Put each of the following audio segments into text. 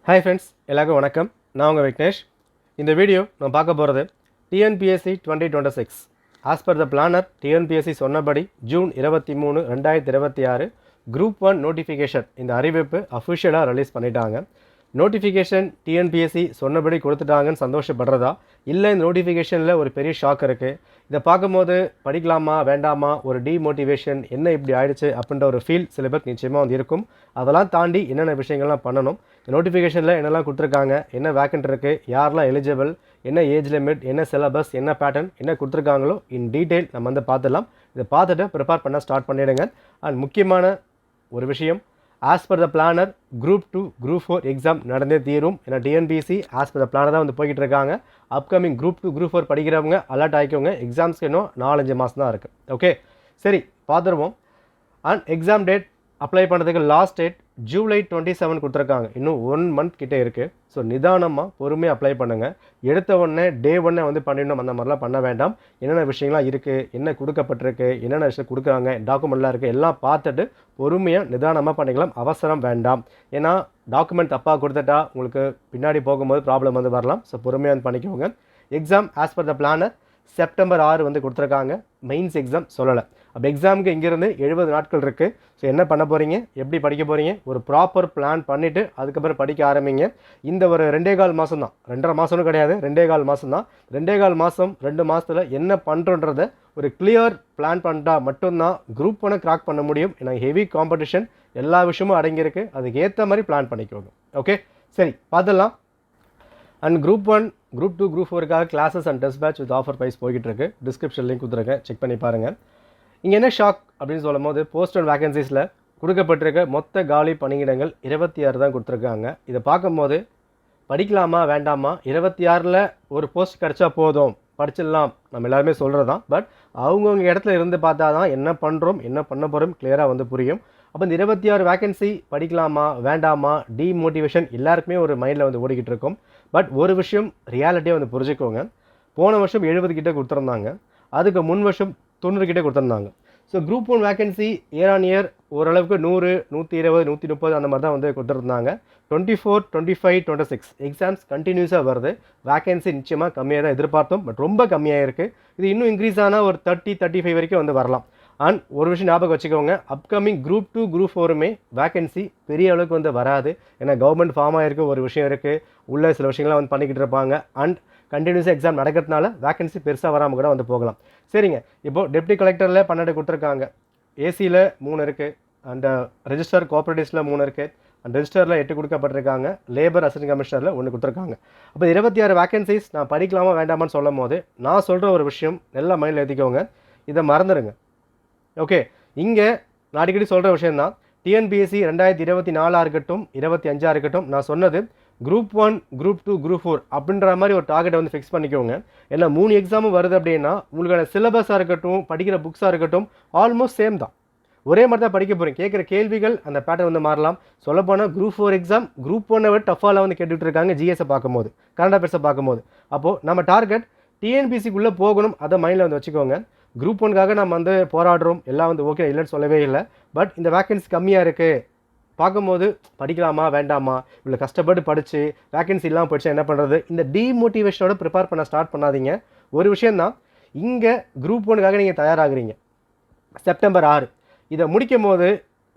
Hi friends, எல்லாருக்கும் வணக்கம். நான் உங்கள் விக்னேஷ். இந்த வீடியோ நான் பார்க்க போகிறது TNPSC 2026. As per the planar TNPSC சொன்னபடி ஜூன் 23, 2026 குரூப் 1 நோட்டிஃபிகேஷன் இந்த அறிவிப்பு அஃபிஷியலாக ரிலீஸ் பண்ணிட்டாங்க. நோட்டிஃபிகேஷன் டிஎன்பிஎஸ்சி சொன்னபடி கொடுத்துட்டாங்கன்னு சந்தோஷப்படுறதா இல்லை இந்த நோட்டிஃபிகேஷனில் ஒரு பெரிய ஷாக் இருக்குது. இதை பார்க்கும்போது படிக்கலாமா வேண்டாமா, ஒரு டிமோட்டிவேஷன், என்ன இப்படி ஆயிடுச்சு அப்படின்ற ஒரு ஃபீல் சில பேருக்கு நிச்சயமாக வந்து இருக்கும். அதெல்லாம் தாண்டி என்னென்ன விஷயங்கள்லாம் பண்ணணும், நோட்டிஃபிகேஷனில் என்னெல்லாம் கொடுத்துருக்காங்க, என்ன வேக்கண்ட் இருக்குது, யாரெல்லாம் எலிஜிபிள், என்ன ஏஜ் லிமிட், என்ன சிலபஸ், என்ன பேட்டர்ன், என்ன கொடுத்துருக்காங்களோ இன் டீட்டெயில் நம்ம வந்து பார்த்துடலாம். இதை பார்த்துட்டு ப்ரிப்பேர் பண்ண ஸ்டார்ட் பண்ணிவிடுங்க. அண்ட் முக்கியமான ஒரு விஷயம், as per the planar group 2 group 4 exam நடந்தே தீரும். ஏன்னா TNPSC as per the planar தான் வந்து போய்கிட்டு இருக்காங்க. அப்கமிங் குரூப் 2 குரூப் 4 படிக்கிறவங்க அலர்ட் ஆகிக்கோங்க. எக்ஸாம்ஸ்க்கு இன்னும் 4-5 மாதம் தான் இருக்குது. ஓகே, சரி பார்த்துருவோம். அண்ட் எக்ஸாம் டேட் அப்ளை பண்ணுறதுக்கு லாஸ்ட் டேட் ஜூலை 27 கொடுத்துருக்காங்க. இன்னும் 1 மந்த் கிட்டே இருக்குது. ஸோ நிதானமாக பொறுமையாக அப்ளை பண்ணுங்கள். எடுத்த உடனே டே 1 வந்து பண்ணிடணும் அந்த மாதிரிலாம் பண்ண வேண்டாம். என்னென்ன விஷயங்கள்லாம் இருக்குது, என்ன கொடுக்கப்பட்டிருக்கு, என்னென்ன விஷயம் கொடுக்குறாங்க, டாக்குமெண்ட்லாம் இருக்குது, எல்லாம் பார்த்துட்டு பொறுமையாக நிதானமாக பண்ணிக்கலாம். அவசரம் வேண்டாம். ஏன்னா டாக்குமெண்ட் தப்பாக கொடுத்துட்டா உங்களுக்கு பின்னாடி போகும்போது ப்ராப்ளம் வந்து வரலாம். ஸோ பொறுமையாக வந்து பண்ணிக்கோங்க. Exam as per the planar September 6 வந்து கொடுத்துருக்காங்க. மெயின்ஸ் எக்ஸாம் சொல்லலை. அப்போ எக்ஸாமுக்கு இங்கேருந்து 70 நாட்கள் இருக்குது. ஸோ என்ன பண்ண போகிறீங்க, எப்படி படிக்க போகிறீங்க, ஒரு ப்ராப்பர் பிளான் பண்ணிவிட்டு அதுக்கப்புறம் படிக்க ஆரம்பிங்க. இந்த ஒரு 2.25 மாதம் தான், 2.5 மாதம்னு கிடையாது, 2.25 மாதம் தான். 2.25 மாதம் 2 மாதத்தில் என்ன பண்ணுறன்றத ஒரு கிளியர் பிளான் பண்ணிட்டா மட்டும்தான் குரூப் 1 கிராக் பண்ண முடியும். ஏன்னா ஹெவி காம்படிஷன், எல்லா விஷயமும் அடங்கியிருக்கு. அதுக்கு ஏற்ற மாதிரி பிளான் பண்ணிக்கோங்க. ஓகே, சரி பார்த்துடலாம். அண்ட் குரூப் 1 குரூப் 2 குரூப் 4க்காக classes and test batch with offer price போய்கிட்டு இருக்கு. டிஸ்கிரிப்ஷன் லிங்க் கொடுத்துருக்கேன், செக் பண்ணி பாருங்கள். இங்கே என்ன ஷாக் அப்படின்னு சொல்லும் போது, போஸ்ட் அண்ட் வேகன்சிஸில் கொடுக்கப்பட்டிருக்க மொத்த காலி பணியிடங்கள் 26 தான் கொடுத்துருக்காங்க. இதை பார்க்கும்போது படிக்கலாமா வேண்டாமா, 26ல் ஒரு போஸ்ட் கிடச்சா போதும் படிச்சிடலாம் நம்ம எல்லாருமே சொல்கிறது தான். பட் அவங்கவுங்க இடத்துல இருந்து பார்த்தா தான் என்ன பண்ணுறோம் என்ன பண்ண போகிறோம் கிளியராக வந்து புரியும். அப்போ இந்த 26 வேகன்சி படிக்கலாமா வேண்டாமா, டிமோட்டிவேஷன் எல்லாருக்குமே ஒரு மைண்டில் வந்து ஓடிக்கிட்டு இருக்கும். பட் ஒரு விஷயம் ரியாலிட்டியாக வந்து புரிஞ்சுக்கோங்க. போன வருஷம் 70 கிட்டே கொடுத்துருந்தாங்க, அதுக்கு முன் வருஷம் 90 கிட்டே கொடுத்துருந்தாங்க. So group 1 vacancy year on year ஓரளவுக்கு 100, 120, 130 அந்த மாதிரி தான் வந்து கொடுத்துருந்தாங்க. 24, 25, 26 எக்ஸாம்ஸ் கண்டினியூஸாக வருது. வேகன்சி நிச்சயமாக கம்மியாக தான் எதிர்பார்த்தோம், பட் ரொம்ப கம்மியாக இருக்குது. இது இன்னும் இன்க்ரீஸ் ஆனால் ஒரு 30, 35 வரைக்கும் வந்து வரலாம். அண்ட் ஒரு விஷயம் ஞாபகம் வச்சுக்கோங்க, அப்கமிங் குரூப் 2 குரூப் 4மே வேகன்சி பெரிய அளவுக்கு வந்து வராது. ஏன்னா கவர்மெண்ட் ஃபார்ம் ஆகிருக்கு, ஒரு விஷயம் இருக்குது, உள்ள சில விஷயங்கள்லாம் வந்து பண்ணிக்கிட்டு இருப்பாங்க. அண்ட் கண்டினியூஸாக எக்ஸாம் நடக்கிறதுனால வேகன்சி பெருசாக வராமல் கூட வந்து போகலாம். சரிங்க, இப்போது டெப்டி கலெக்டரில் 12 கொடுத்துருக்காங்க, ஏசியில் 3 இருக்குது, அண்ட் ரெஜிஸ்டர் கோஆப்ரேட்டிவ்ஸில் 3 இருக்குது, அண்ட் ரெஜிஸ்டரில் 8 கொடுக்கப்பட்டிருக்காங்க, லேபர் அசிஸ்டன்ட் கமிஷனரில் 1 கொடுத்துருக்காங்க. அப்போ 26 வேகன்சிஸ் நான் படிக்கலாமா வேண்டாமான்னு சொல்லும் போது நான் சொல்கிற ஒரு விஷயம் நல்லா மைண்டில் ஏற்றிக்கோங்க, இதை மறந்துடுங்க. ஓகே, இங்கே நான் அடிக்கடி சொல்கிற விஷயந்தான், டிஎன்பிஎஸ்சி 2024 இருக்கட்டும் 25 இருக்கட்டும், நான் சொன்னது குரூப் 1 குரூப் 2 குரூப் 4 அப்படின்ற மாதிரி ஒரு டார்கெட்டை வந்து ஃபிக்ஸ் பண்ணிக்கோங்க. ஏன்னா 3 எக்ஸாமும் வருது அப்படின்னா உங்களுக்கான சிலபஸாக இருக்கட்டும், படிக்கிற புக்ஸாக இருக்கட்டும் ஆல்மோஸ்ட் சேம் தான், ஒரே மாதிரி தான் படிக்க போகிறீங்க. கேட்குற கேள்விகள் அந்த பேட்டர்ன் வந்து மாறலாம். சொல்லப்போனால் குரூப் 4 எக்ஸாம் குரூப் 1 விட டஃபாக வந்து கேட்டுட்டு இருக்காங்க. ஜிஎஸை பார்க்கும்போது, கரண்ட் அஃபேர்ஸை பார்க்கும்போது. அப்போது நம்ம டார்கெட் டிஎன்பிஎஸ்சிக்குள்ளே போகணும், அதை மைண்டில் வந்து வச்சுக்கோங்க. குரூப் 1க்காக நம்ம வந்து போராடுறோம், எல்லாம் வந்து ஓகே இல்லைன்னு சொல்லவே இல்லை. பட் இந்த வேக்கன்சி கம்மியாக இருக்குது பார்க்கும்போது படிக்கலாமா வேண்டாமா, இவ்வளோ கஷ்டப்பட்டு படித்து வேக்கன்சி இல்லாமல் போயிடுச்சா என்ன பண்ணுறது, இந்த டிமோட்டிவேஷனோட ப்ரிப்பேர் பண்ண ஸ்டார்ட் பண்ணாதீங்க. ஒரு விஷயந்தான், இங்கே குரூப் 1க்காக நீங்கள் தயாராகிறீங்க. செப்டம்பர் 6 இதை முடிக்கும் போது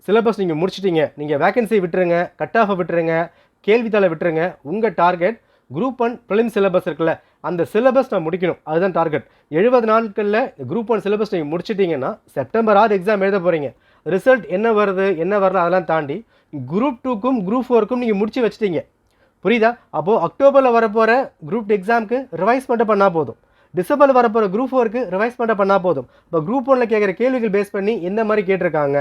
சிலபஸ் நீங்கள் முடிச்சிட்டிங்க, நீங்கள் வேக்கன்சி விட்டுருங்க, கட் ஆஃபை விட்டுருங்க, கேள்வித்தாளை விட்டுருங்க. உங்கள் டார்கெட் குரூப் 1 ப்ரிலிம் சிலபஸ் இருக்குல்ல, அந்த சிலபஸ் நான் முடிக்கணும், அதுதான் டார்கெட். 70 நாட்களில் குரூப் 1 சிலபஸ் நீங்கள் முடிச்சிட்டிங்கன்னா செப்டம்பர் 6 எக்ஸாம் எழுத போகிறீங்க. ரிசல்ட் என்ன வருது என்ன வரல அதெல்லாம் தாண்டி குரூப் 2க்கும் குரூப் 4க்கும் நீங்கள் முடிச்சு வச்சிட்டீங்க, புரியுதா? அப்போது அக்டோபரில் வரப்போகிற குரூப் 2 எக்ஸாமுக்கு ரிவைஸ் மட்டும் பண்ணால் போதும், டிசம்பரில் வரப்போகிற குரூப் 4க்கு ரிவைஸ் மட்டும் பண்ணால் போதும். இப்போ குரூப் 1ல் கேட்குற கேள்விகள் பேஸ் பண்ணி எந்த மாதிரி கேட்டிருக்காங்க.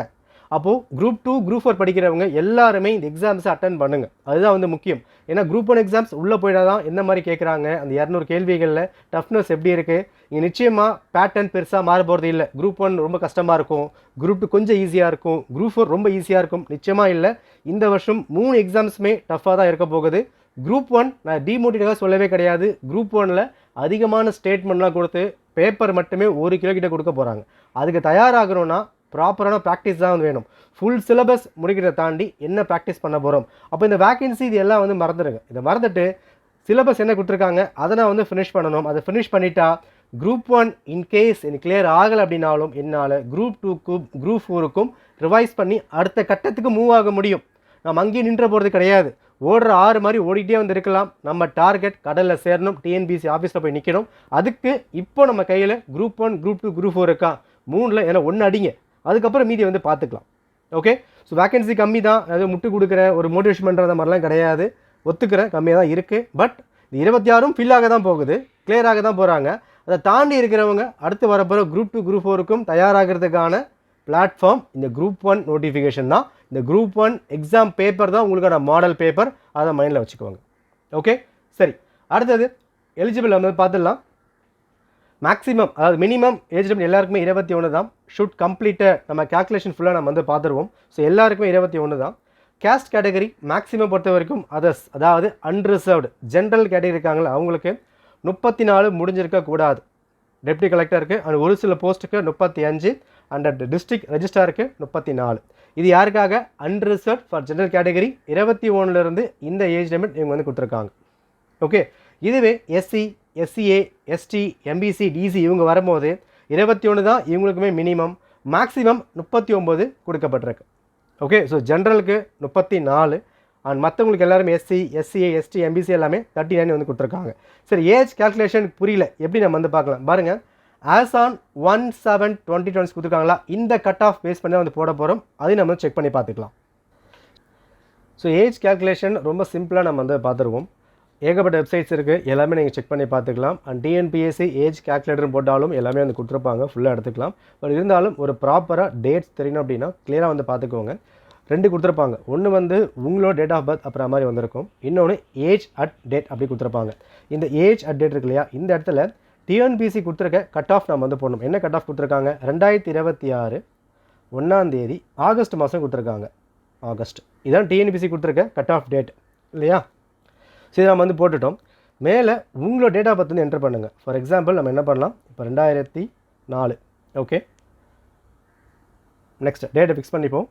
அப்போது குரூப் 2 குரூப் 4 படிக்கிறவங்க எல்லாருமே இந்த எக்ஸாம்ஸை அட்டன் பண்ணுங்கள், அதுதான் வந்து முக்கியம். ஏன்னா குரூப் 1 எக்ஸாம்ஸ் உள்ளே போயிட்டா தான் எந்த மாதிரி கேட்குறாங்க, அந்த 200 கேள்விகளில் டஃப்னஸ் எப்படி இருக்குது. இங்கே நிச்சயமாக பேட்டர்ன் பெருசாக மாற போகிறது இல்லை. குரூப் 1 ரொம்ப கஷ்டமாக இருக்கும், குரூப் 2 கொஞ்சம் ஈஸியாக இருக்கும், குரூப் 4 ரொம்ப ஈஸியாக இருக்கும், நிச்சயமாக இல்லை. இந்த வருஷம் 3 எக்ஸாம்ஸுமே டஃப்பாக தான் இருக்க போகுது. குரூப் 1 நான் டிமோட்டிவேட்டாக சொல்லவே கிடையாது. குரூப் 1ல் அதிகமான ஸ்டேட்மெண்ட்லாம் கொடுத்து பேப்பர் மட்டுமே 1 கிலோ கிட்ட கொடுக்க போகிறாங்க. அதுக்கு தயாராகணும்னா ப்ராப்பரான ப்ராக்டிஸ் தான் வந்து வேணும். ஃபுல் சிலபஸ் முடிக்கிறத தாண்டி என்ன ப்ராக்டிஸ் பண்ண போகிறோம். அப்போ இந்த வேக்கன்சி இது எல்லாம் வந்து மறந்துடுங்க. இதை மறந்துட்டு சிலபஸ் என்ன கொடுத்துருக்காங்க அதை நான் வந்து ஃபினிஷ் பண்ணணும். அதை ஃபினிஷ் பண்ணிட்டா குரூப் 1 இன்கேஸ் எனக்கு கிளியர் ஆகலை அப்படின்னாலும் என்னால் குரூப் 2க்கும் குரூப் 4க்கும் ரிவைஸ் பண்ணி அடுத்த கட்டத்துக்கு மூவ் ஆக முடியும். நம்ம அங்கேயும் நின்ற போகிறது கிடையாது. ஓடுற 6 மாதிரி ஓடிட்டே வந்து இருக்கலாம். நம்ம டார்கெட் கடலில் சேரணும், டிஎன்பிசி ஆஃபீஸில் போய் நிற்கணும். அதுக்கு இப்போ நம்ம கையில் குரூப் 1 குரூப் 2 குரூப் 4 இருக்கா, 3ல் ஏன்னா 1 அடிங்க, அதுக்கப்புறம் மீதி வந்து பார்த்துக்கலாம். ஓகே, ஸோ வேக்கன்சி கம்மி தான், அது முட்டு கொடுக்குற ஒரு மோட்டிவேஷன் பண்ணுற மாதிரிலாம் கிடையாது, ஒத்துக்கிறேன், கம்மியாக தான் இருக்குது. பட் இந்த 26ம் ஃபில் ஆக தான் போகுது, கிளியர் ஆக தான் போகிறாங்க. அதை தாண்டி இருக்கிறவங்க அடுத்து வரப்போகிற குரூப் 2 குரூப் 4க்கும் தயாராகிறதுக்கான பிளாட்ஃபார்ம் இந்த குரூப் 1 நோட்டிஃபிகேஷன் தான். இந்த குரூப் 1 எக்ஸாம் பேப்பர் தான் உங்களுக்கான மாடல் பேப்பர், அதை மைண்டில் வச்சுக்கோங்க. ஓகே, சரி. அடுத்தது எலிஜிபிள் நம்ம பார்த்துடலாம். மேக்ஸிமம் அதாவது மினிமம் ஏஜ் லிமிட் எல்லாருக்குமே 21 தான். ஷுட் கம்ப்ளீட்டை நம்ம கேல்குலேஷன் ஃபுல்லாக நம்ம வந்து பார்த்துருவோம். ஸோ எல்லாருக்குமே 21 தான். கேஸ்ட் கேட்டகரி மேக்ஸிமம் பொறுத்த வரைக்கும் அதர்ஸ், அதாவது அன்ரிசர்வ்டு ஜென்ரல் கேட்டகரி இருக்காங்களா அவங்களுக்கு 34 முடிஞ்சிருக்கக்கூடாது. டெப்டி கலெக்டருக்கு அண்ட் ஒரு சில போஸ்ட்டுக்கு 35 அண்ட் டிஸ்ட்ரிக்ட் ரெஜிஸ்ட்ராருக்கு 34. இது யாருக்காக? அன்ரிசர்வ் ஃபார் ஜென்ரல் கேட்டகரி 21லேருந்து இந்த ஏஜ் லிமிட் இவங்க வந்து கொடுத்துருக்காங்க. ஓகே, இதுவே SC, SCA, ST, MBC, DC இவங்க வரும்போது 21 தான் இவங்களுக்குமே மினிமம். மேக்ஸிமம் 39 கொடுக்கப்பட்டிருக்கு. ஓகே, ஸோ ஜென்ரலுக்கு 34 அண்ட் மற்றவங்களுக்கு எல்லாருமே எஸ்சி, எஸ்சிஏ, எஸ்டி, எம்பிசி எல்லாமே 39 வந்து கொடுத்துருக்காங்க. சரி, ஏஜ் கேல்குலேஷன் புரியல, எப்படி நம்ம வந்து பார்க்கலாம் பாருங்கள். ஆஸ் ஆன் 1/7/2020 கொடுத்துருக்காங்களா, இந்த கட் ஆஃப் பேஸ் பண்ணி வந்து போட போகிறோம், அதையும் நம்ம செக் பண்ணி பார்த்துக்கலாம். ஸோ ஏஜ் கேல்குலேஷன் ரொம்ப சிம்பிளாக நம்ம வந்து பார்த்துருவோம். ஏகப்பட்ட வெப்சைட்ஸ் இருக்குது, எல்லாமே நீங்கள் செக் பண்ணி பார்த்துக்கலாம். அண்ட் டிஎன்பிஎஸ்சி ஏஜ் கேல்குலேட்டர் போட்டாலும் எல்லாமே வந்து கொடுத்துருப்பாங்க, ஃபுல்லாக எடுத்துக்கலாம். பட் இருந்தாலும் ஒரு ப்ராப்பராக டேட்ஸ் தெரியணும் அப்படின்னா கிளியராக வந்து பார்த்துக்கோங்க. 2 கொடுத்துருப்பாங்க. ஒன்று வந்து உங்களோட டேட் ஆஃப் பர்த் அப்புறம் மாதிரி வந்திருக்கும், இன்னொன்று ஏஜ் அட் டேட் அப்படி கொடுத்துருப்பாங்க. இந்த ஏஜ் அட் டேட் இருக்கு இல்லையா, இந்த இடத்துல டிஎன்பிஎஸ்சி கொடுத்துருக்க கட் ஆஃப் நம்ம வந்து போடணும். என்ன கட் ஆஃப் கொடுத்துருக்காங்க? 2026 1ஆம் தேதி ஆகஸ்ட் மாதம் கொடுத்துருக்காங்க. ஆகஸ்ட் இதான் டிஎன்பிஎஸ்சி கொடுத்துருக்க கட் ஆஃப் டேட் இல்லையா. சரி, நம்ம வந்து போட்டுட்டோம். மேலே உங்களோட டேட் ஆஃப் பர்த் வந்து என்டர் பண்ணுங்கள். ஃபார் எக்ஸாம்பிள் நம்ம என்ன பண்ணலாம், இப்போ 2004. ஓகே, நெக்ஸ்ட் டேட்டை ஃபிக்ஸ் பண்ணிப்போம்,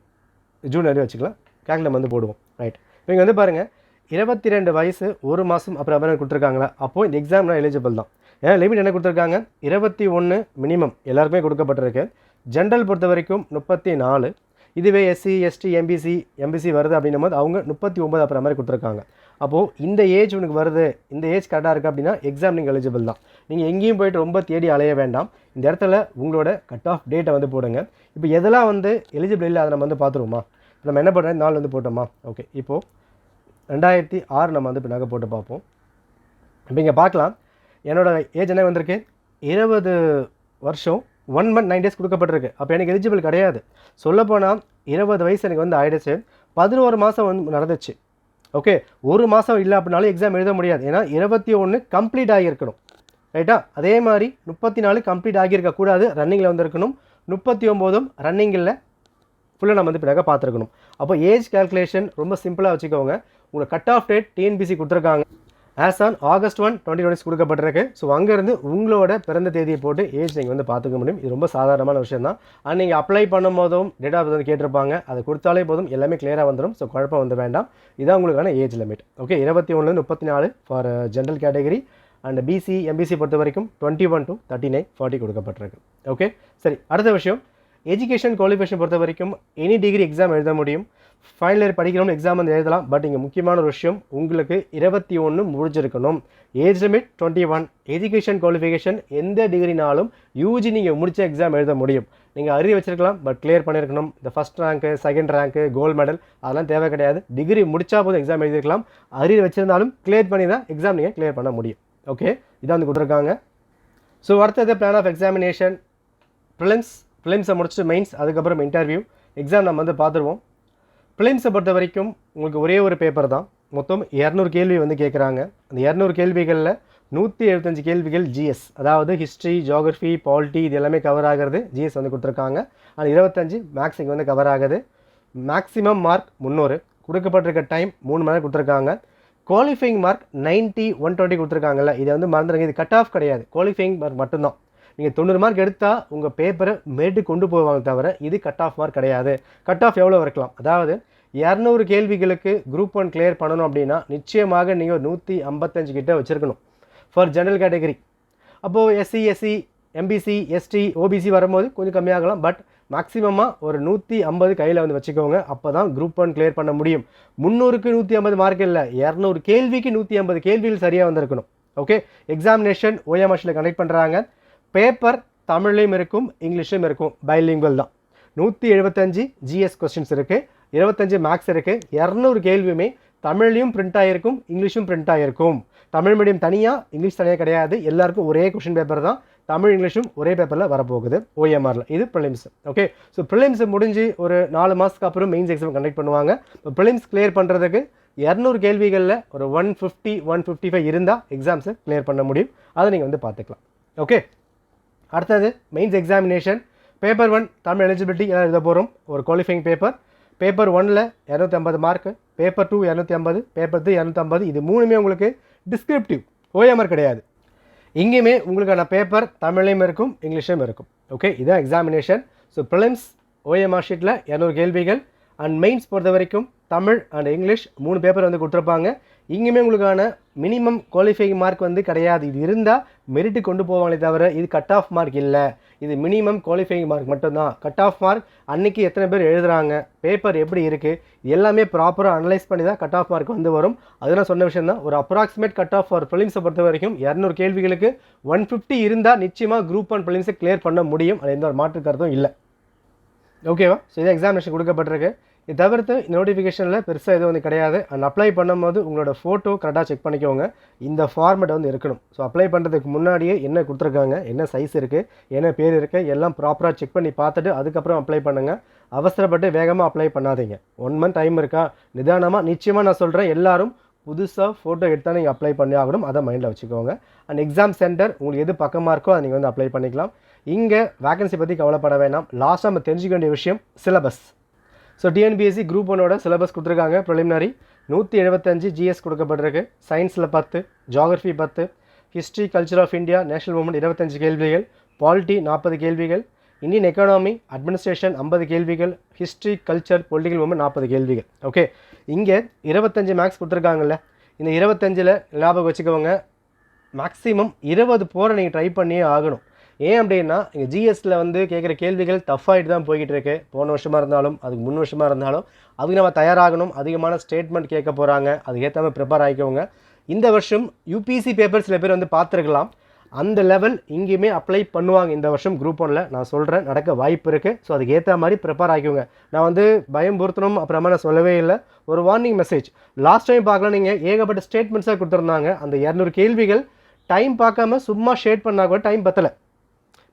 ஜூன் வரையும் வச்சுக்கலாம். கேல்குலேட் வந்து போடுவோம். ரைட், இவங்க வந்து பாருங்கள் 22 வயசு 1 மாதம் அப்புறம் கொடுத்துருக்காங்களா, அப்போது இந்த எக்ஸாம்லாம் எலிஜிபிள் தான். ஏன்னா லிமிட் என்ன கொடுத்துருக்காங்க? 21 மினிமம் எல்லாருக்குமே கொடுக்கப்பட்டிருக்கு. ஜென்ரல் பொறுத்த வரைக்கும் 34. இதுவே எஸ்சி, எஸ்டி, எம்பிசி வருது அப்படின்னும் போது அவங்க 39 அப்புறம் மாதிரி கொடுத்துருக்காங்க. அப்போது இந்த ஏஜ் உனக்கு வருது, இந்த ஏஜ் கரெக்டாக இருக்குது அப்படின்னா எக்ஸாம் நீங்கள் எலிஜிபிள் தான். நீங்கள் எங்கேயும் போய்ட்டு ரொம்ப தேடி அலைய வேண்டாம். இந்த இடத்துல உங்களோட கட் ஆஃப் டேட்டை வந்து போடுங்க. இப்போ எதெல்லாம் வந்து எலிஜிபிள் இல்லை அதை நம்ம வந்து பார்த்துருவோமா. நம்ம என்ன பண்ணுறோம், 4 வந்து போட்டோமா. ஓகே, இப்போது 2006 நம்ம வந்து இப்போ நகை போட்டு பார்ப்போம். இப்போ இங்கே பார்க்கலாம், என்னோடய ஏஜ் என்ன வந்திருக்கு, 20 வருஷம் 1 month 9 days கொடுக்கப்பட்டிருக்கு. அப்போ எனக்கு எலிஜிபிள் கிடையாது. சொல்லப்போனால் 20 வயசு எனக்கு வந்து ஆகிடுச்சு, 11 மாதம் வந்து நடந்துச்சு. ஓகே, 1 மாதம் இல்லை அப்படின்னாலும் எக்ஸாம் எழுத முடியாது. ஏன்னா 21 கம்ப்ளீட் ஆகியிருக்கணும். ரைட்டா, அதே மாதிரி 34 கம்ப்ளீட் ஆகியிருக்கக்கூடாது, ரன்னிங்கில் வந்துருக்கணும். 39 ரன்னிங்கில் ஃபுல்லாக நம்ம வந்து பிறகு பார்த்துருக்கணும். அப்போ ஏஜ் கேல்குலேஷன் ரொம்ப சிம்பிளாக வச்சுக்கோங்க. உங்களுக்கு கட் ஆஃப் டேட் டிஎன்பிசி கொடுத்துருக்காங்க. ஆஸ் ஆன் August 1, 2020 கொடுக்கப்பட்டிருக்கு. ஸோ அங்கேருந்து உங்களோட பிறந்த தேதியை போட்டு ஏஜ் நீங்கள் வந்து பார்த்துக்க முடியும். இது ரொம்ப சாதாரணமான விஷயம் தான். ஆனால் நீங்கள் அப்ளை பண்ணும் போதும் டேட் ஆஃப் பர்த் கேட்டிருப்பாங்க, அதை கொடுத்தாலே போதும், எல்லாமே கிளியராக வந்துடும். ஸோ குழப்பம் வந்து வேண்டாம். இதான் உங்களுக்கான age limit. Okay, 21 34 for general category and BC, MBC பொறுத்த வரைக்கும் 21 to 39 40 கொடுக்கப்பட்டிருக்கு. ஓகே, சரி. அடுத்த விஷயம், எஜுகேஷன் குவாலிஃபிகேஷன் பொறுத்த வரைக்கும் எனி டிகிரி எக்ஸாம் எழுத முடியும். ஃபைனல் இயர் படிக்கணும்னு எக்ஸாம் வந்து எழுதலாம். பட் இங்கே முக்கியமான ஒரு விஷயம், உங்களுக்கு 21 முடிஞ்சிருக்கணும். Age limit 21. எஜுகேஷன் குவாலிஃபிகேஷன் எந்த டிகிரினாலும் யூஜி நீங்கள் முடிச்ச எக்ஸாம் எழுத முடியும். நீங்கள் அரியர் வச்சிருக்கலாம், பட் கிளியர் பண்ணியிருக்கணும். இந்த first rank, second rank, gold medal அதெல்லாம் தேவை கிடையாது. டிகிரி முடித்தா போதும் எக்ஸாம் எழுதிருக்கலாம். அரியர் வச்சிருந்தாலும் கிளியர் பண்ணி தான் எக்ஸாம் நீங்கள் கிளியர் பண்ண முடியும். ஓகே, இதான் வந்து கொடுத்துருக்காங்க. ஸோ அடுத்தது பிளான் ஆஃப் எக்ஸாமினேஷன், ப்ரிலிம்ஸை முடிச்சுட்டு மெயின்ஸ், அதுக்கப்புறம் இன்டர்வியூ எக்ஸாம் நம்ம வந்து பார்த்துருவோம். ப்ரிலிம்ஸை பொறுத்த வரைக்கும் உங்களுக்கு ஒரே ஒரு பேப்பர் தான். மொத்தம் 200 கேள்வி வந்து கேட்குறாங்க. அந்த 200 கேள்விகளில் 175 கேள்விகள் ஜிஎஸ், அதாவது ஹிஸ்ட்ரி, ஜியோகிரஃபி, பாலிட்டி இது எல்லாமே கவர் ஆகிறது. ஜிஎஸ் வந்து கொடுத்துருக்காங்க. அது 25 மேக்ஸ் இங்கே வந்து கவர் ஆகுது. மேக்ஸிமம் மார்க் 300, கொடுக்கப்பட்டிருக்க டைம் 3 மணி நேரம் கொடுத்துருக்காங்க. குவாலிஃபைங் மார்க் 90 120 கொடுத்துருக்காங்கல்ல, இதை வந்து மறந்துடுங்க, இது கட் ஆஃப் கிடையாது, குவாலிஃபைங் மார்க் மட்டும்தான். நீங்கள் 90 மார்க் எடுத்தால் உங்கள் பேப்பரை மேட்டு கொண்டு போவாங்க தவிர இது கட் ஆஃப் மார்க் கிடையாது. கட் ஆஃப் எவ்வளோ இருக்கலாம், அதாவது 200 கேள்விகளுக்கு குரூப் 1 கிளியர் பண்ணணும் அப்படின்னா நிச்சயமாக நீங்கள் 155 கிட்ட வச்சுருக்கணும் ஃபார் ஜெனரல் கேட்டகரி. அப்போது SC, SC, MBC, ST, OBC வரும்போது கொஞ்சம் கம்மியாகலாம். பட் மேக்ஸிமமாக ஒரு 150 கையில் வந்து வச்சுக்கோங்க. அப்போ தான் குரூப் 1 கிளியர் பண்ண முடியும். 300க்கு 150 மார்க் இல்லை, 200 கேள்விக்கு 150 கேள்விகள் சரியாக வந்திருக்கணும். ஓகே, எக்ஸாமினேஷன் OMRஷில் கண்டக்ட் பண்ணுறாங்க. பேப்பர் தமிழ்லையும் இருக்கும், இங்கிலீஷ்லையும் இருக்கும், பைலிங்குவல் தான். 175 ஜிஎஸ் கொஸ்டின்ஸ் இருக்குது, 25 மேக்ஸ் இருக்குது. 200 கேள்வியுமே தமிழ்லையும் பிரிண்ட் ஆகிருக்கும், இங்கிலீஷும் பிரிண்ட் ஆகிருக்கும். தமிழ் மீடியம் தனியாக, இங்கிலீஷ் தனியாக கிடையாது. எல்லாருக்கும் ஒரே கொஷின் பேப்பர் தான், தமிழ் இங்கிலீஷும் ஒரே பேப்பரில் வரப்போகுது OMRல. இது ப்ரிலிம்ஸ். ஓகே, ஸோ ப்ரிலிம்ஸ் முடிஞ்சு ஒரு 4 மாதத்துக்கு அப்புறம் மெயின்ஸ் எக்ஸாம் கண்டக்ட் பண்ணுவாங்க. இப்போ ப்ரிலிம்ஸ் கிளியர் பண்ணுறதுக்கு 200 கேள்விகளில் ஒரு 150, 155 இருந்தால் எக்ஸாம்ஸை கிளியர் பண்ண முடியும். அதை நீங்கள் வந்து பார்த்துக்கலாம். ஓகே, அடுத்தது mains examination. Paper 1 Tamil eligibility எல்லாம் எழுத போகிறோம். ஒரு குவாலிஃபைங் பேப்பர். பேப்பர் 1ல் 250 மார்க்கு, பேப்பர் 2 250, பேப்பர் 3 250. இது மூணுமே உங்களுக்கு டிஸ்கிரிப்டிவ், OMR கிடையாது. இங்கேயுமே உங்களுக்கான பேப்பர் தமிழ்லையும் இருக்கும், இங்கிலீஷ்லையும் இருக்கும். ஓகே, இதுதான் எக்ஸாமினேஷன். ஸோ ப்ரிலிம்ஸ் OMR ஷீட்டில் 200 கேள்விகள் அண்ட் மெயின்ஸ் பொறுத்த வரைக்கும் தமிழ் அண்ட் இங்கிலீஷ் 3 பேப்பர் வந்து கொடுத்துருப்பாங்க. இங்கேயுமே உங்களுக்கான மினிமம் குவாலிஃபைங் மார்க் வந்து கிடையாது. இது இருந்தால் மெரிட்டு கொண்டு போவாங்களே தவிர இது கட் ஆஃப் மார்க் இல்லை. இது மினிமம் குவாலிஃபைங் மார்க் மட்டும்தான். கட் ஆஃப் மார்க் அன்றைக்கி எத்தனை பேர் எழுதுகிறாங்க, பேப்பர் எப்படி இருக்குது, இது எல்லாமே ப்ராப்பராக அனலைஸ் பண்ணி தான் கட் ஆஃப் மார்க் வந்து வரும். அது நான் சொன்ன விஷயம் தான். ஒரு அப்ராக்சிமேட் கட் ஆஃப் ஃபார் ப்ரிலிம்ஸை பொறுத்த வரைக்கும் 200 கேள்விகளுக்கு 150 இருந்தால் நிச்சயமாக குரூப் 1 ப்ரிலிம்ஸை கிளியர் பண்ண முடியும். அது எந்த ஒரு மாற்று கருத்தும் இல்லை. ஓகேவா? ஸோ இது எக்ஸாமினேஷன் கொடுக்கப்பட்டிருக்கு. இது தவிர்த்து நோட்டிஃபிகேஷனில் பெருசாக எதுவும் வந்து கிடையாது. அண்ட் அப்ளை பண்ணும்போது உங்களோட ஃபோட்டோ கரெக்டாக செக் பண்ணிக்கோங்க. இந்த ஃபார்மேட் வந்து இருக்கணும். ஸோ அப்ளை பண்ணுறதுக்கு முன்னாடியே என்ன கொடுத்துருக்காங்க, என்ன சைஸ் இருக்குது, என்ன பேர் இருக்குது, எல்லாம் ப்ராப்பராக செக் பண்ணி பார்த்துட்டு அதுக்கப்புறம் அப்ளை பண்ணுங்கள். அவசரப்பட்டு வேகமாக அப்ளை பண்ணாதீங்க. 1 மந்த் டைம் இருக்கா, நிதானமாக. நிச்சயமாக நான் சொல்கிறேன், எல்லாரும் புதுசாக ஃபோட்டோ எடுத்தால் நீங்கள் அப்ளை பண்ணி ஆகணும். அதை மைண்டில் வச்சுக்கோங்க. அண்ட் எக்ஸாம் சென்டர் உங்களுக்கு எது பக்கமாக இருக்கோ அதை நீங்கள் வந்து அப்ளை பண்ணிக்கலாம். இங்கே வேகன்சி பற்றி கவலைப்பட வேண்டாம். லாஸ்ட்டாக நம்ம தெரிஞ்சுக்க வேண்டிய விஷயம் சிலபஸ். ஸோ டிஎன்பிஎஸ்சி குரூப் 1ஓட சிலபஸ் கொடுத்துருக்காங்க. ப்ரிலிமினரி 175 ஜிஎஸ் கொடுக்கப்பட்டிருக்கு. சயின்ஸில் 10, geography 10, history culture of India national movement 25 கேள்விகள், பாலிட்டி 40 கேள்விகள், இந்தியன் எக்கானமி அட்மினிஸ்ட்ரேஷன் 50 கேள்விகள், ஹிஸ்ட்ரி கல்ச்சர் பொலிட்டிக்கல் மூவ்மெண்ட் 40 கேள்விகள். ஓகே, இங்கே 25 மேக்ஸ் கொடுத்துருக்காங்கல்ல, இந்த 25ல் ஞாபகம் வச்சுக்கோங்க, மேக்ஸிமம் 20 போகிற நீங்கள் ட்ரை பண்ணியே ஆகணும். ஏன் அப்படின்னா இங்கே ஜிஎஸ்சில் வந்து கேட்குற கேள்விகள் டஃப்பாகிட்டு தான் போய்கிட்டு இருக்கு. போன வருஷமாக இருந்தாலும் அதுக்கு 3 வருஷமாக இருந்தாலும் அதுக்கு நம்ம தயாராகணும். அதிகமான ஸ்டேட்மெண்ட் கேட்க போகிறாங்க, அதுக்கு ஏற்ற மாதிரி ப்ரிப்பேர் ஆகிக்கோங்க. இந்த வருஷம் யூபிசி பேப்பர் சில பேர் வந்து பார்த்துருக்கலாம். அந்த லெவல் இங்கேயுமே அப்ளை பண்ணுவாங்க இந்த வருஷம் குரூப் 1ல். நான் சொல்கிறேன், நடக்க வாய்ப்பு இருக்குது. ஸோ அதுக்கு ஏற்ற மாதிரி ப்ரிப்பேர் ஆகிக்கோங்க. நான் வந்து பயம் பொருத்தணும் அப்புறமா நான் சொல்லவே இல்லை. ஒரு வார்னிங் மெசேஜ். லாஸ்ட் டைம் பார்க்கலாம், நீங்கள் ஏகப்பட்ட ஸ்டேட்மெண்ட்ஸாக கொடுத்துருந்தாங்க. அந்த 200 கேள்விகள் டைம் பார்க்காம சும்மா ஷேட் பண்ணால் கூட டைம் பத்தலை.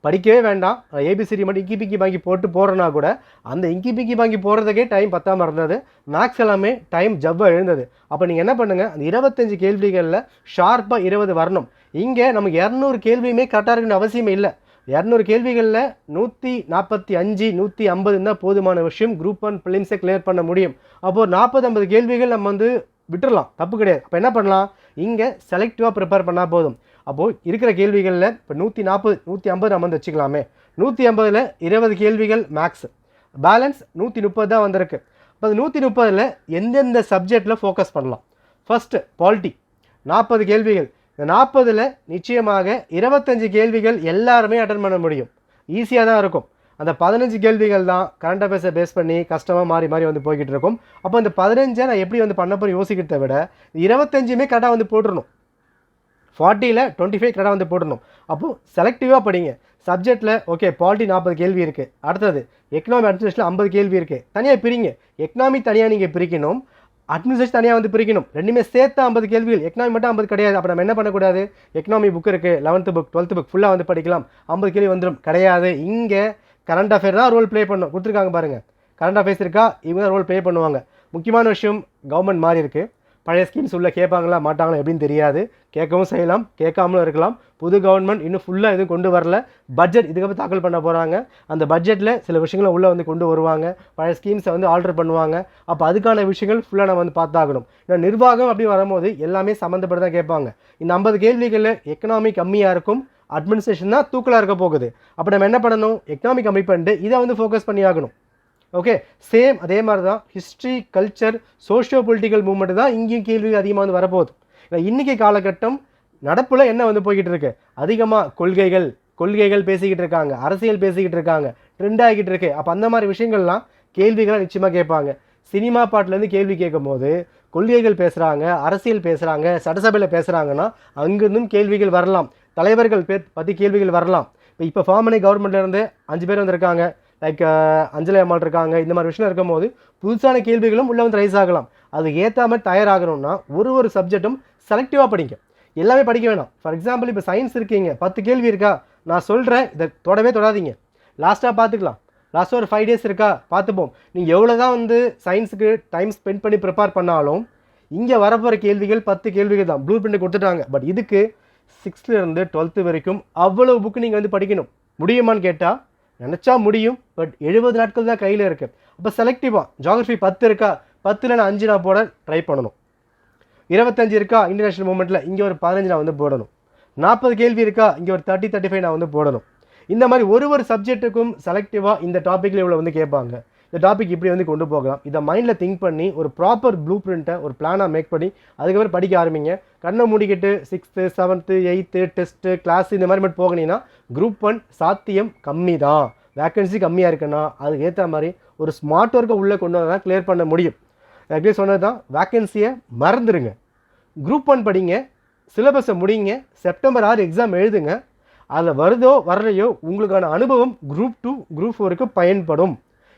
படிக்கவே வேண்டாம், ஏபிசிடி மட்டும் இங்கி பிங்கி வாங்கி போட்டு போகிறனா கூட அந்த இங்கி பிங்கி வாங்கி போகிறதுக்கே டைம் பத்தாமல் இருந்தது. மேக்ஸ் எல்லாமே டைம் ஜவ்வாக எழுந்தது. அப்போ நீங்கள் என்ன பண்ணுங்கள், அந்த 25 கேள்விகளில் ஷார்ப்பாக 20 வரணும். இங்கே நமக்கு 200 கேள்வியுமே கரெக்டாக இருக்குன்னு அவசியமே இல்லை. 200 கேள்விகளில் 145, 150 இருந்தால் போதுமான விஷயம். குரூப் 1 ப்ரிலிம்ஸை கிளியர் பண்ண முடியும். அப்போது 40-50 கேள்விகள் நம்ம வந்து விட்டுடலாம், தப்பு கிடையாது. அப்போ என்ன பண்ணலாம், இங்கே செலக்டிவாக ப்ரிப்பேர் பண்ணால் போதும். அப்போது இருக்கிற கேள்விகளில் இப்போ 140, 150 நம்ம வந்து வச்சுக்கலாமே. 150ல் 20 கேள்விகள் மேக்ஸ், பேலன்ஸ் 130 தான் வந்திருக்கு. இப்போ அது 130ல் எந்தெந்த சப்ஜெக்டில் ஃபோக்கஸ் பண்ணலாம். ஃபஸ்ட்டு பாலிட்டி 40 கேள்விகள். இந்த 40ல் நிச்சயமாக 25 கேள்விகள் எல்லாருமே அட்டன் பண்ண முடியும், ஈஸியாக தான் இருக்கும். அந்த 15 கேள்விகள் தான் கரண்ட் அஃபேர்ஸை பேஸ் பண்ணி கஷ்டமாக மாறி மாறி வந்து போய்கிட்டு இருக்கும். அப்போ இந்த 15 நான் எப்படி வந்து பண்ண போகிறேன் யோசிக்கிறத விட 25மே கரெக்டாக வந்து போட்டுடணும். 40ல் 25 கரெக்டாக வந்து போடணும். அப்போது செலக்டிவாக படிங்க. சப்ஜெக்டில் ஓகே பாலிட்டி 40 கேள்வி இருக்குது. அடுத்தது எக்கனாமி அட்மினிஸ்ட்ரேஷனில் 50 கேள்வி இருக்குது. தனியாக பிரிங்க. எக்கனாமி தனியாக நீங்கள் பிரிக்கணும், அட்மினிஸ்ட்ரேஷன் தனியாக வந்து பிரிக்கணும். ரெண்டுமே சேர்த்து 50 கேள்விகள். எக்கனாமி மட்டும் 50 கிடையாது. அப்போ நம்ம என்ன பண்ணக்கூடாது, எக்கனாமி புக் இருக்குது, 11th புக் 12th புக் ஃபுல்லாக வந்து படிக்கலாம், 50 கேள்வி வந்துடும் கிடையாது. இங்கே கரண்ட் அஃபேர் தான் ரோல் ப்ளே பண்ணணும். கொடுத்துருக்காங்க பாருங்கள், கரண்ட் அஃபேர்ஸ் இருக்கா, இவங்க தான் ரோல் ப்ளே பண்ணுவாங்க. முக்கியமான விஷயம், கவர்மெண்ட் மாறி இருக்குது. பழைய ஸ்கீம்ஸ் உள்ள கேட்பாங்களா மாட்டாங்களா எப்படின்னு தெரியாது. கேட்கவும் செய்யலாம், கேட்காமலும் இருக்கலாம். புது கவர்மெண்ட் இன்னும் ஃபுல்லாக எதுவும் கொண்டு வரல. பட்ஜெட் இதுக்கப்புறம் தாக்கல் பண்ண போகிறாங்க. அந்த பட்ஜெட்டில் சில விஷயங்களை உள்ளே வந்து கொண்டு வருவாங்க. பழைய ஸ்கீம்ஸை வந்து ஆல்டர் பண்ணுவாங்க. அப்போ அதுக்கான விஷயங்கள் ஃபுல்லாக நம்ம வந்து பார்த்தாகணும். ஏன்னா நிர்வாகம் அப்படி வரும்போது எல்லாமே சம்மந்தப்பட்டு தான் கேட்பாங்க. இந்த 50 கேள்விகளில் எக்கனாமி கம்மியாக இருக்கும், அட்மினிஸ்ட்ரேஷன் தான் தூக்கலாக இருக்க போகுது. அப்போ நம்ம என்ன பண்ணணும், எக்கனாமிக் அமைப்பு இதை வந்து ஃபோக்கஸ் பண்ணி ஆகணும். ஓகே, சேம் அதே மாதிரி தான் history, culture, socio political movement தான் இங்கேயும் கேள்வி அதிகமாக வந்து வரப்போகுது. இன்றைக்கி காலகட்டம் நடப்பில் என்ன வந்து போய்கிட்டு இருக்கு, அதிகமாக கொள்கைகள் பேசிக்கிட்டு இருக்காங்க, அரசியல் பேசிக்கிட்டு இருக்காங்க, ட்ரெண்ட் ஆகிக்கிட்டு இருக்கு. அப்போ அந்த மாதிரி விஷயங்கள்லாம் கேள்விகளாக நிச்சயமாக கேட்பாங்க. சினிமா பாட்டிலேருந்து கேள்வி கேட்கும் போது கொள்கைகள் பேசுகிறாங்க, அரசியல் பேசுகிறாங்க, சட்டசபையில் பேசுகிறாங்கன்னா அங்கிருந்தும் கேள்விகள் வரலாம், தலைவர்கள் பற்றி கேள்விகள் வரலாம். இப்போ ஃபார்மனி கவர்மெண்ட்லேருந்து 5 பேர் வந்திருக்காங்க, லைக் அஞ்சலி அம்மாள் இருக்காங்க. இந்த மாதிரி விஷயம் இருக்கும் போது புதுசான கேள்விகளும் உள்ளே வந்து ரைஸ் ஆகலாம். அதுக்கு ஏற்ற மாதிரி தயாராகணும்னா ஒரு சப்ஜெக்டும் செலக்டிவாக படிங்க, எல்லாமே படிக்க வேணாம். ஃபார் எக்ஸாம்பிள் இப்போ சயின்ஸ் இருக்கீங்க, 10 கேள்வி இருக்கா, நான் சொல்கிறேன் இதை தொடாதீங்க, லாஸ்ட்டாக பார்த்துக்கலாம். லாஸ்ட்டாக ஒரு 5 டேஸ் இருக்கா பார்த்துப்போம். நீங்கள் எவ்வளோ தான் வந்து சயின்ஸுக்கு டைம் ஸ்பெண்ட் பண்ணி ப்ரிப்பேர் பண்ணாலும் இங்கே வரப்போகிற கேள்விகள் 10 கேள்விகள் தான், ப்ளூ பிரிண்ட் கொடுத்துட்டாங்க. பட் இதுக்கு 6th-லேருந்து 12th வரைக்கும் அவ்வளோ புக்கு நீங்கள் வந்து படிக்கணும். முடியுமான்னு கேட்டால் நினச்சா முடியும், பட் 70 நாட்கள் தான் கையில் இருக்குது. அப்போ செலக்டிவாக ஜியாகிரஃபி 10 இருக்கா, 10ல் நான் 5 நான் போட ட்ரை பண்ணணும். 25 இருக்கா இன்டர்நேஷ்னல் மூமெண்ட்டில், இங்கே ஒரு 15 நான் வந்து போடணும். 40 கேள்வி இருக்கா, இங்கே ஒரு 30-35 நான் வந்து போடணும். இந்த மாதிரி ஒரு சப்ஜெக்ட்டுக்கும் செலக்டிவாக இந்த டாப்பிக்கில் இவ்வளோ வந்து கேட்பாங்க, இந்த டாபிக் இப்படி வந்து கொண்டு போகலாம். இதை மைண்டில் திங்க் பண்ணி ஒரு ப்ராப்பர் ப்ளூ பிரிண்ட்டை ஒரு பிளானாக மேக் பண்ணி அதுக்கப்புறம் படிக்க ஆரம்பிங்க. கண்ணை மூடிக்கிட்டு 6th, 7th, 8th test class இந்த மாதிரி மட்டும் போகினீங்கன்னா Group 1 சாத்தியம் கம்மி தான். வேக்கன்சி கம்மியாக இருக்குன்னா அதுக்கு ஏற்ற மாதிரி ஒரு ஸ்மார்ட் ஒர்க்கை உள்ளே கொண்டு வந்தால் கிளியர் பண்ண முடியும். எப்படி சொன்னது தான், வேக்கன்சியை மறந்துடுங்க, Group 1 படிங்க, சிலபஸை முடிங்க, செப்டம்பர் 6 எக்ஸாம் எழுதுங்க. அதில் வருதோ வரலையோ உங்களுக்கான அனுபவம் Group 2, Group 4க்கு பயன்படும்.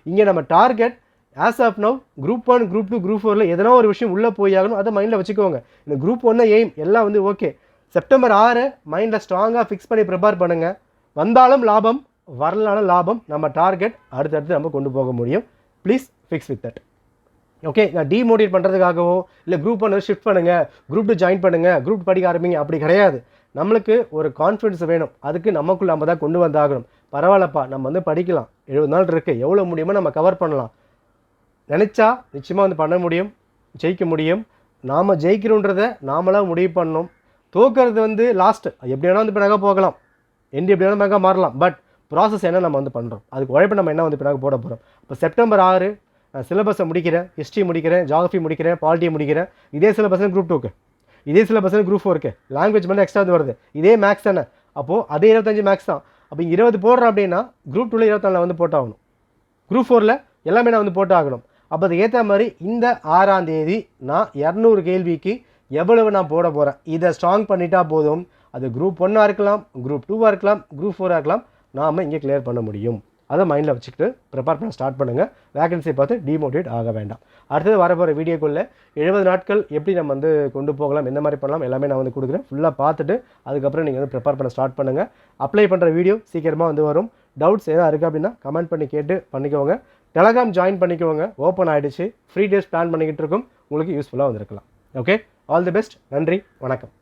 இங்கே நம்ம target as of now Group 1, Group 2, Group 4ல் எதனா ஒரு விஷயம் உள்ளே போய் ஆகணும், அதை மைண்டில் வச்சுக்கோங்க. இந்த Group 1 எய்ம் எல்லாம் வந்து ஓகே, செப்டம்பர் 6 மைண்டில் ஸ்ட்ராங்காக ஃபிக்ஸ் பண்ணி ப்ரிப்பேர் பண்ணுங்கள். வந்தாலும் லாபம், வரலான லாபம். நம்ம டார்கெட் அடுத்தடுத்து நம்ம கொண்டு போக முடியும். Please fix with that. Okay, நான் டிமோட்டிவேட் பண்ணுறதுக்காகவோ இல்லை Group 1 ஷிஃப்ட் பண்ணுங்கள், Group 2 ஜாயின் பண்ணுங்கள், Group 2 படிக்க ஆரம்பிங்க அப்படி கிடையாது. நம்மளுக்கு ஒரு கான்ஃபிடன்ஸ் வேணும், அதுக்கு நமக்குள்ள நம்ம தான் கொண்டு வந்தாகணும். பரவாயில்லப்பா, நம்ம வந்து படிக்கலாம், 70 நாள் இருக்குது, எவ்வளோ முடியுமோ நம்ம கவர் பண்ணலாம். நினச்சா நிச்சயமாக வந்து பண்ண முடியும், ஜெயிக்க முடியும். நாம் ஜெயிக்கிறோன்றதை நாமளாக முடிவு பண்ணணும். தோக்கிறது வந்து லாஸ்ட்டு, எப்படி வேணால் வந்து பின்னாக போகலாம், எண்டு எப்படி வேணால் மேலே மாறலாம். பட் ப்ராசஸ் என்ன நம்ம வந்து பண்ணுறோம், அதுக்கு உழைப்பு நம்ம என்ன வந்து பின்னாக போட போகிறோம். இப்போ செப்டம்பர் 6 சிலபஸை முடிக்கிறேன், ஹிஸ்ட்ரி முடிக்கிறேன், ஜியாகிரஃபி முடிக்கிறேன், பாலிட்டி முடிக்கிறேன். இதே சிலபஸ் Group 2க்கு, இதே சிலபஸ் Group 4க்கு, லாங்குவேஜ் மட்டும் எக்ஸ்ட்ரா வந்து வருது, இதே மேக்ஸ் தானே. அப்போது அதே 25 மேக்ஸ் தான். அப்போ 20 போடுறோம் அப்படின்னா Group 2ல் 24 வந்து போட்டாகணும், Group 4ல் எல்லாமே நான் வந்து போட்டாகணும். அப்போ அதுக்கு ஏற்ற மாதிரி இந்த 6ஆம் தேதி நான் 200 கேள்விக்கு எவ்வளவு நான் போட போகிறேன், இதை ஸ்ட்ராங் பண்ணிட்டா போதும். அது Group 1 இருக்கலாம், Group 2 இருக்கலாம், Group 4 இருக்கலாம், நாம் இங்கே கிளியர் பண்ண முடியும். அதை மைண்டில் வச்சுக்கிட்டு ப்ரிப்பேர் பண்ண ஸ்டார்ட் பண்ணுங்கள். வேகன்சியை பார்த்து டிமோட்டிவேட் ஆக வேண்டாம். அடுத்தது வரப்போகிற வீடியோக்குள்ளே 70 நாட்கள் எப்படி நம்ம வந்து கொண்டு போகலாம், எந்த மாதிரி பண்ணலாம் எல்லாமே நான் வந்து கொடுக்குறேன். ஃபுல்லாக பார்த்துட்டு அதுக்கப்புறம் நீங்கள் வந்து ப்ரிப்பேர் பண்ண ஸ்டார்ட் பண்ணுங்கள். அப்ளை பண்ணுற வீடியோ சீக்கிரமாக வந்து வரும். டவுட்ஸ் எதாவது இருக்குது அப்படின்னா கமெண்ட் பண்ணி கேட்டு பண்ணிக்கோங்க. டெலகிராம் ஜாயின் பண்ணிக்கோங்க, ஓப்பன் ஆகிடுச்சு. ஃப்ரீ டேஸ் பிளான் பண்ணிக்கிட்டு இருக்கும், உங்களுக்கு யூஸ்ஃபுல்லாக வந்திருக்கலாம். Okay, all the best. நன்றி, வணக்கம்.